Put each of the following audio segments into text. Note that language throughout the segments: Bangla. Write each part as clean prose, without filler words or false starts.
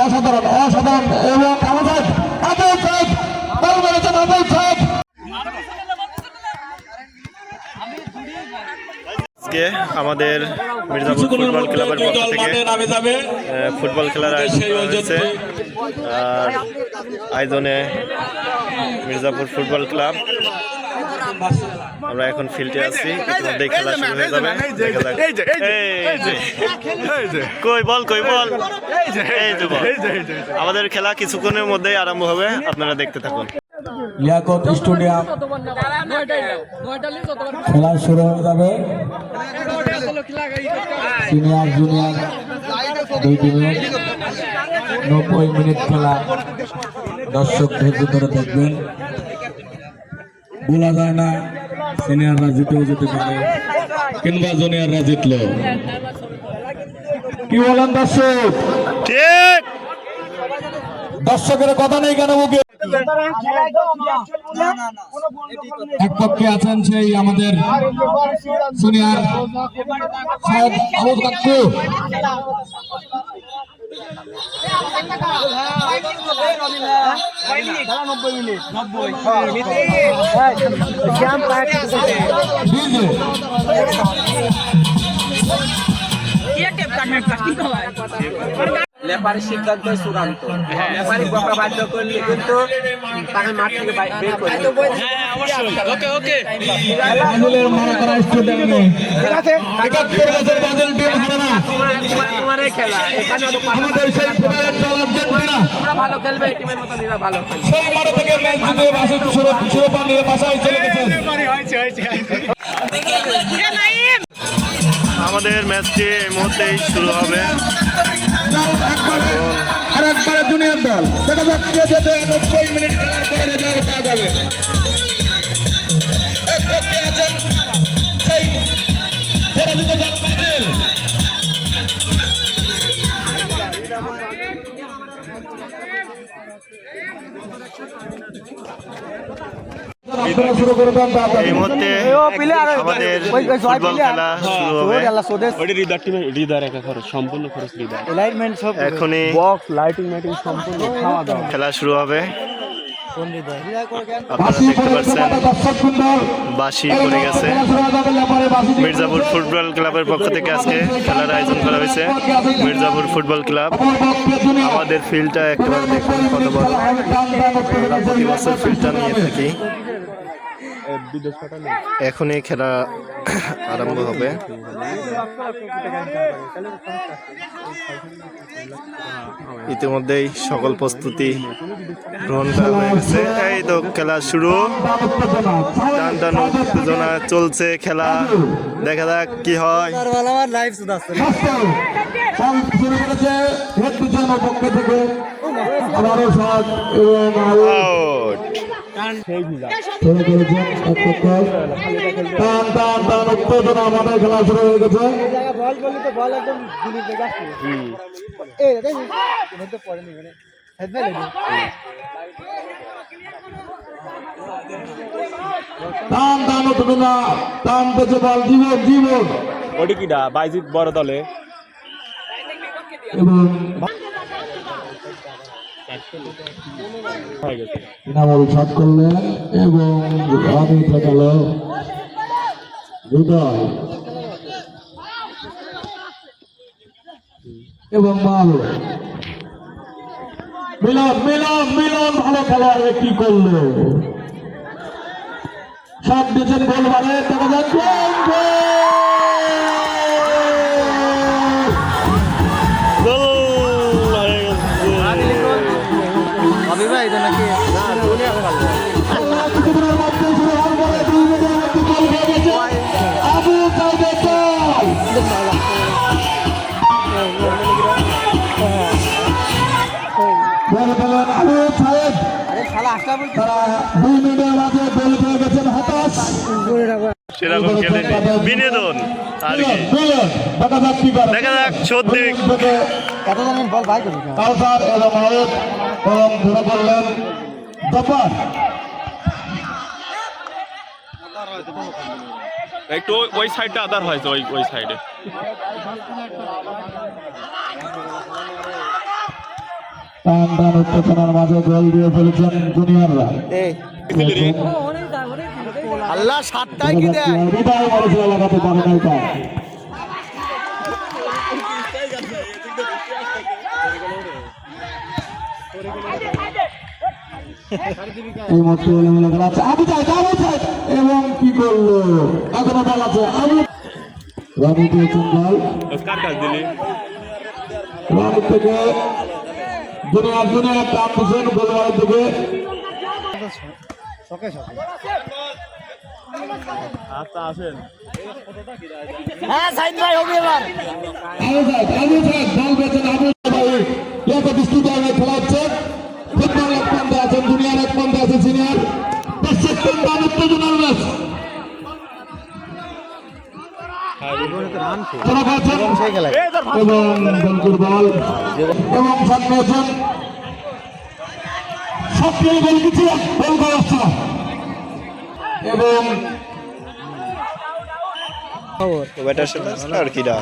অসাধারণ অসাধারণ এবং আমাদের আজকে আমাদের মির্জাপুর ফুটবল ক্লাবের পক্ষ থেকে ফুটবল খেলার আয়োজন করা হয়েছে। আর আয়োজনে মির্জাপুর ফুটবল ক্লাব। আমরা এখন ফিল্ডে আছি, ইতিমধ্যেই খেলা শুরু হয়ে যাবে। কই বল আমাদের খেলা কিছুক্ষণের মধ্যেই আরম্ভ হবে, আপনারা দেখতে থাকুন। লিয়াকত স্টেডিয়াম খেলা শুরু হয়ে যাবে। সিনিয়র জুনিয়র 2 টিমে 90 মিনিট খেলা। দর্শক ধৈর্য ধরে দেখবেন, বলা যায় না সিনিয়ররা জিতেও যেতে পারে কিংবা জুনিয়ররা জিতলো। কি বলেন দর্শক? ঠিক, দর্শকের কথা নেই কেন মুখে? এক পক্ষে আছেন সেই আমাদের সিনিয়র সাহেব আবু কাকু, লেফারির সিদ্ধান্ত চূড়ান্ত। লেফারি বকা বাধ্য করলে কিন্তু তাকে মাঠ থেকে বের করে খেলা। এখানে ভালো খেলবে, টিমের মতো ভালো আমাদের ম্যাচটি এই মুহূর্তেই শুরু হবে। আরেকবারে জুনিয়র দল দেখা যাচ্ছে 90 মিনিট খেলার পরে রেজাল্ট পাওয়া যাবে। এই মুহূর্তে আমাদের ফুটবল খেলা শুরু হবে। এখনই খেলা শুরু হবে। আপনারা দেখতে পাচ্ছেন বাঁশি পড়ে গেছে। মির্জাপুর ফুটবল ক্লাবের পক্ষ থেকে আজকে খেলার আয়োজন করা হয়েছে। Mirzapur football club. আমাদের ফিল্ডটা একেবারে দেখুন কত বড়। আমরা প্রতি বছর ফিল্ডটা নিয়ে থাকি। এখনই খেলা আরম্ভ হবে। ইতিমধ্যেই সকল প্রস্তুতি গ্রহণ করা হয়ে গেছে। এই তো খেলা শুরু, টান টান উত্তেজনা চলছে খেলা। দেখা যাক কি হয়। আমাদের খেলা শুরু হয়ে গেছে। বাইজিৎ বড় দলে ইনামুল শট করলেন এবং রানি ঠেকাল হৃদয় এবং মিলন ভালো খেলার কি করলো, সব দিয়েছেন গোল মারে। দেখা যাচ্ছে সেরকম খেলে বিনোদন আর কি। দেখা যাক সত্যি কাউসার এবং ধরে পড়লেন দফার। একটু ওই সাইডটা আদার হয়েছে, ওই সাইডে। টান টান উত্তেজনার মাঝে গোল দিয়ে ফেলেছেন জুনিয়ররা। আল্লাহ সাতটায় কি দেয়? হৃদয় মানুষের এলাকাতে পারে নাই তা। এই মুহূর্তে এলোমেলো খেলা আছে। আবু সাইদ এবং কি করলো, এখনো বল আছে। রানি দিয়েছেন বল, কার কাছ দিলি? রানি থেকে জুনিয়র টান দিয়েছেন গোলওয়ালের দিকে। আচ্ছা আসেন। হ্যাঁ সাইদ ভাই হবে এবার। আবু সাইদ বল পেয়েছেন। আবু সাইদ ইয়াতে বিস্তুতায় খেলা হচ্ছে। ফুটবল এক পন্থে আছেন জুনিয়র, এক পন্থে আছে সিনিয়র। দর্শক টান উত্তেজনার ম্যাচ। এবং বলকুর বল এবং শট পেয়েছেন। সক্রিয় গোল কিছু গোল করে আসছে এবং আর কিরা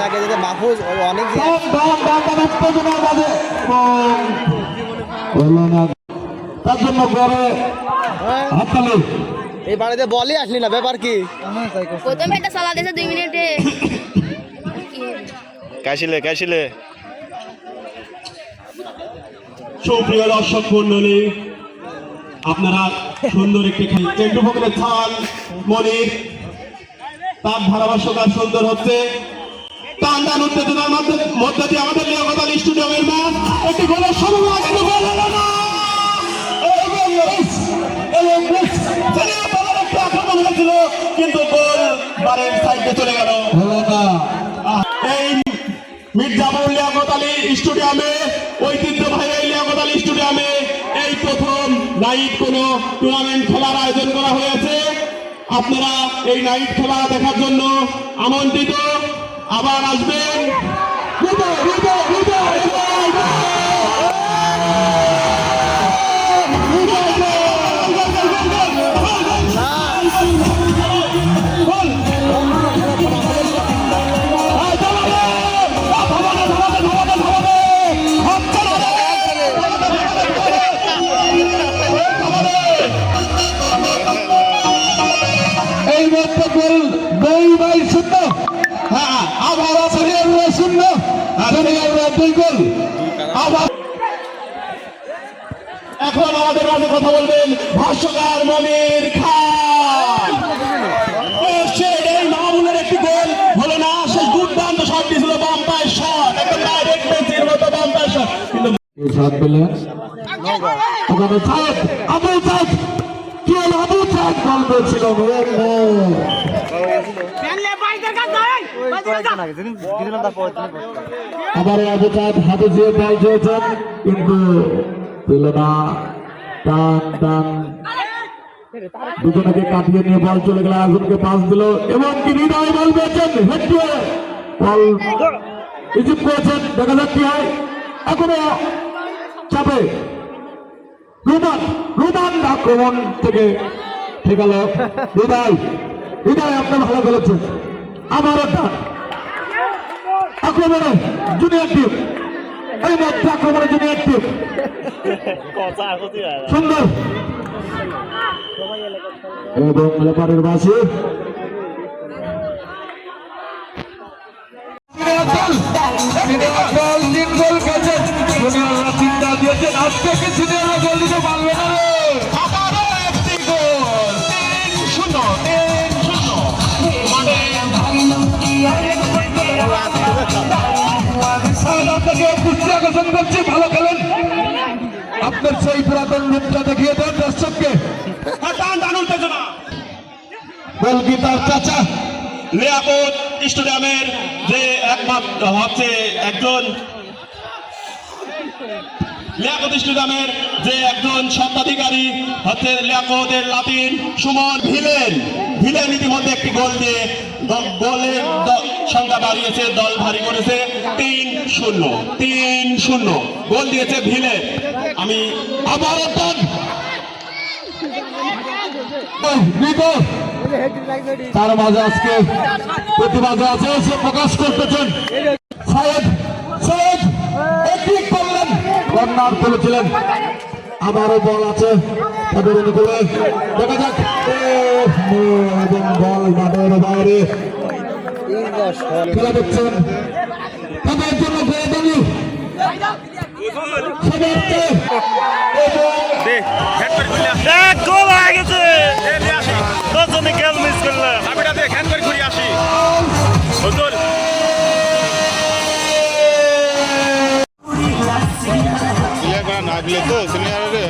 আগে যদি মাহফুজ অনেক উত্তেজনার মাঝে তার জন্য পরে হাততালি। এই বাড়িতে বলই আসলি না, ব্যাপার কি? প্রথমে একটা সালা দিয়েছে 2 মিনিটে। কাশিলে সুপ্রিয় দর্শক মন্ডলী, আপনারা সুন্দর একটি চেন্ডু ফকরের ছাল মনির তার ধারাভাষ্য কাজ সুন্দর হচ্ছে। টান টান উত্তেজনার মধ্যে দিয়ে আমাদের লিয়াকত আলী স্টেডিয়ামের ম্যাচ একটি গোলের সম্ভাবনা, কিন্তু গোল হলো না। একটু আক্রমণ হয়েছিল কিন্তু গোল বারের সাইডে চলে গেল। এই মির্জাপুর লিয়াকত আলী স্টেডিয়ামে, ঐতিহ্যবাহী লিয়াকত আলী স্টেডিয়ামে এই প্রথম নাইট কোন টুর্নামেন্ট খেলার আয়োজন করা হয়েছে। আপনারা এই নাইট খেলা দেখার জন্য আমন্ত্রিত। আবার আসবেন। এই মাত্র গোল 2-0। হ্যাঁ আবার সিনিয়ররা 0, জুনিয়ররা 2 গোল। আবার এখন আমাদের মাঝে কথা বলবেন ভাষ্যকার মনির খান। এই মাহমুদের একটি গোল হলো না, শেষ দুর্দান্ত শট দিয়েছিল, বাম্পার শট, একদম ডাইরেক্ট পেন্সির মতো বাম্পার শট। কিন্তু শট পেলেন আবু সাইদ। কি হলো? আবু সাইদ গোল পেয়েছিল। আবার আবু সাইদ হাতে দিয়ে বল চেয়েছেন কিন্তু পেল না। টান দুজনকে কাটিয়ে নিয়ে বল চলে গেল, আজমকে পাস দিল এবং কি হৃদয় বল পেয়েছেন। হেড্ডে বল ইজিপ্ট করেছেন, দেখা যাক কি হয়। এখনো চাপে রুমান আক্রমণ থেকে ঠেকাল। হৃদয় আপনি ভালো খেলেছেন। আবারও টান আক্রমণে জুনিয়র টিম, এই মধ্যে আক্রমণে জুনিয়র টিম সুন্দর এবং লেপারের বাসী আজকে কি সিনিয়ররা গোল দিতে পারবে না? আবারও একটি গোল, 3-0। ভালো খেলেন, আপনার সেই পুরাতন রূপটা দেখিয়ে দেন দর্শককে। গোলকিপার চাচা লিয়াকত স্টেডিয়ামের যে একমাত্র হচ্ছে একজন লিয়াকত স্টেডিয়ামের যে একজন স্বত্বাধিকারী হচ্ছে লিয়াকতের লাতিন সুমন ভিলেন ইতিমধ্যে একটি গোল দিয়ে গোলের সংখ্যা বাড়িয়েছে, দল ভারী করেছে। 3-0 গোল দিয়েছে ভিলেন। আমি আবারও টান তার মাঝে আজকে প্রতিবাদে আছে সে প্রকাশ করতেছেন সাহেব সাহেব একটি করলেন কর্নার তুলেছিলেন আবারও বল আছে তাদের অনুকূলে দেখা যাক এবং বল মাঠের বাইরে খেলা দেখছেন তাদের জন্য জয়দানি গোল হয়ে গেছে দশজনে খেল মিস করলাম না দিলে তো সিনিয়রে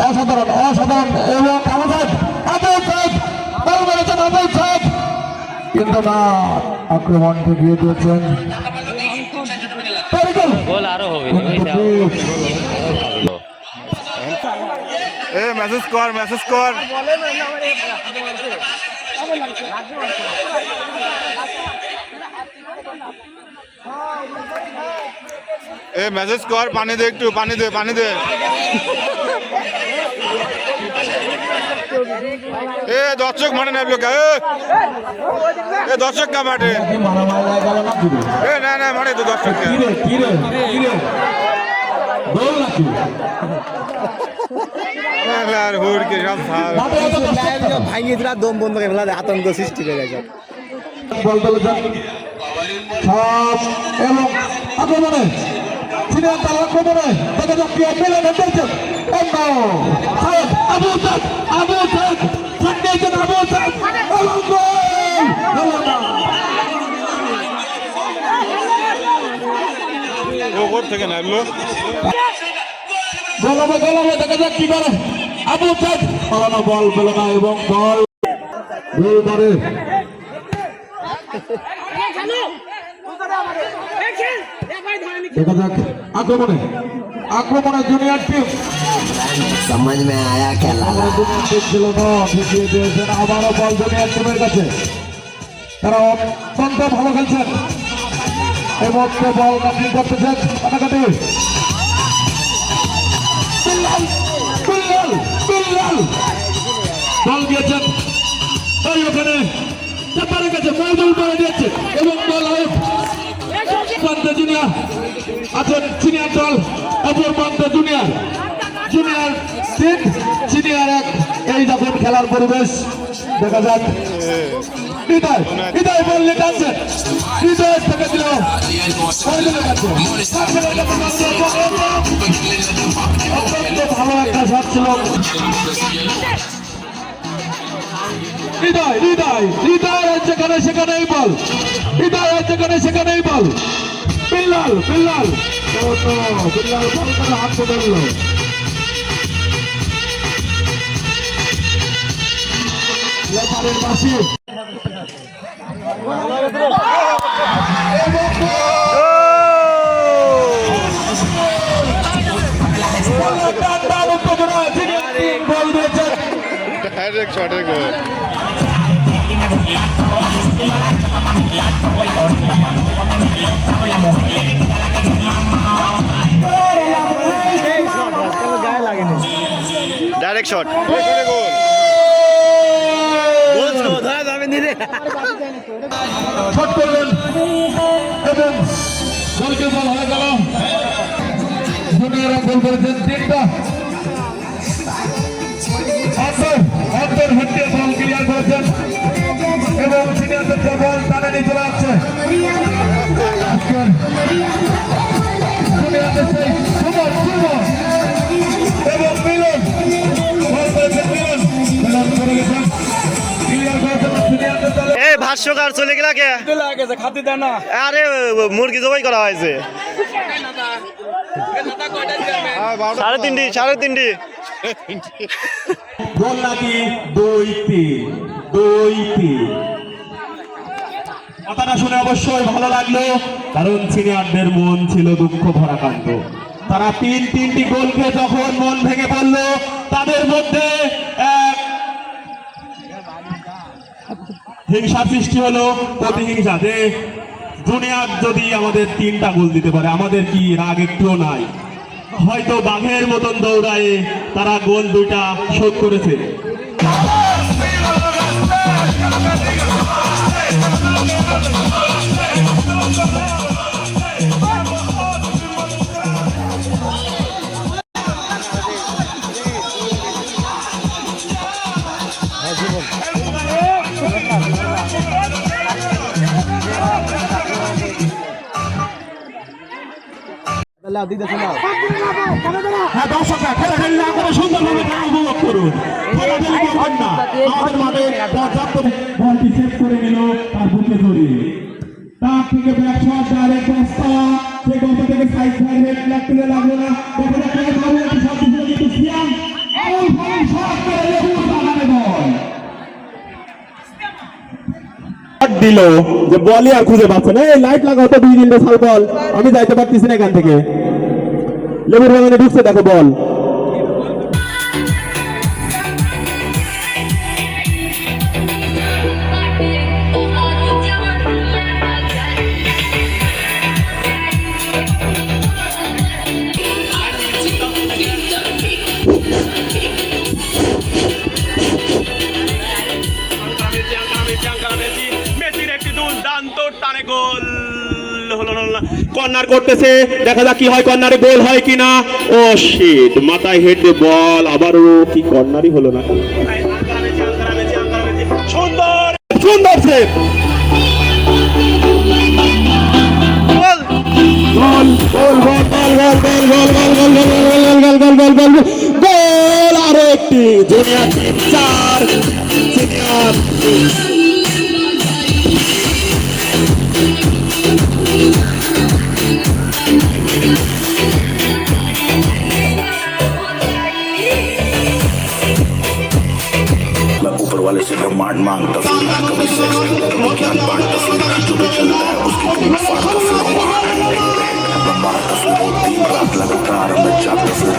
অসাধারণ অসাধারণ এবং কিন্তু না আক্রমণ ঠেকিয়ে দিয়েছেন মেসেজ কর মেসেজ কর মেসেজ কর পানি দে একটু পানি দে পানি দে দর্শক মাঠে নামলো কে দর্শক কা মাঠে না না মাঠে তো দর্শক ভাঙিয়ে দিলা দম বন্ধ করে ফেলা আতঙ্ক সৃষ্টি করে গেছে বল তুলেছেন সব এবং আক্রমণে সিনিয়র তার আক্রমণে দেখা যাক কি পেলেন হেঁটেছেন আবু সাদ ঠেকিয়েছেন আবু সাদ এবং গোল থেকে নামলো গোলামে দেখা যাক কি করে আবু সাদ পালানো বল পেল না এবং বল করে দেখা যাক আক্রমণে জুনিয়র টিম समझ में आया खेला ছিল না ঢুকিয়ে দিয়েছেন আবারও বল জুনিয়র টিমের কাছে তারা অত্যন্ত ভালো খেলছেন এই মুহূর্তে বল কাটিং করতেছেন কাটাকাটি বল দিয়েছেন ওই ওখানে চাপারের কাছে মজুল করে দিয়েছে এবং বল আউট প্রান্তে জুনিয়র আছেন সিনিয়র দল অপর প্রান্তে জুনিয়র তিন সিনিয়র এক এই যখন খেলার পরিবেশ দেখা যাক হৃদয় বললে টানছেন হৃদয় থেকে দিল অত্যন্ত ভালো একটা শট ছিল হৃদয় যেখানে সেখানেই বল সেখানেই বল বিল্লাল বল করে হাত ধরল লেপারের বাসি বল দিয়েছেন ডাইরেক্ট শটে গোল ডাইরেক্ট শট শট করলেন এবং গোলকে বল হয়ে গেল জুনিয়ররা গোল করেছেন তিনটা অন্তর হচ্ছে বল ক্লিয়ার করেছেন এবং সিনিয়রদের বল টানে নিয়ে চলে আসছে জুনিয়রদের সেই সুমন এবং মিলন বল করেছেন মিলন করে গেছেন ক্লিয়ার করেছেন সিনিয়রদের দলে এই ভাষ্যকার চলে গেলা কে আরে মুরগি জবাই করা হয়েছে 3:30 গোল নাকি 2-3 কথাটা শুনে অবশ্যই ভালো লাগলো কারণ সিনিয়রদের মন ছিল দুঃখ ভরাকান্ত তারা তিনটি গোল খেয়ে যখন মন ভেঙে পড়লো তাদের মধ্যে এক হিংসা সৃষ্টি হলো প্রতিহিংসা যে জুনিয়র যদি আমাদের 3টা গোল দিতে পারে আমাদের কি রাগ একটুও নাই। হয়তো বাঘের মতন দৌড়ায় তারা গোল 2টা শোধ করেছে। হ্যাঁ দর্শকরা খেলাখেলি না করে সুন্দরভাবে খেলা উপভোগ করুন। খেলাখেলি করবেন না। আমাদের মাঠে পর্যাপ্ত বলটি সেভ করে নিল তার বুকে জড়িয়ে। তার থেকে ব্যাক শট ডাইরেক্ট রাস্তা সেই গোলটা থেকে সাইড সাইড হেড ব্ল্যাক তুলে লাগলো না। দেখা যাক কেন ভালো একটা শট দিল কিন্তু সিয়াম আউল ফাউল শট করে লেবুর বাগানে বল দিল যে বলই আর খুঁজে পাচ্ছে না। এই লাইট লাগাও তো 2-3টে সাল বল আমি যাইতে পারতেছি না এখান থেকে। লেবুর বাগানে ঢুকছে দেখো বল। কর্নার করতেছে দেখা যাক কি হয় কর্নারে গোল হয় কিনা। ও শিট মাথায় হেড দিয়ে বল আবারও কি কর্নারই হলো না। সুন্দর সুন্দর সেভ গোল গোল গোল গোল গোল গোল গোল গোল গোল গোল গোল গোল গোল গোল আর একটি জুনিয়র 4 সিনিয়র ऊपर वाले से डिमांड मांगता फिर कभी सेक्स कभी ज्ञान बांटता फिर जो भी चलता है उसकी खून फाड़ता फिर मैं मारता फिर वो 3 रात लगातार मैं जागता फिर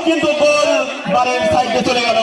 কিন্তু গোল বারের সাইডে চলে গেল।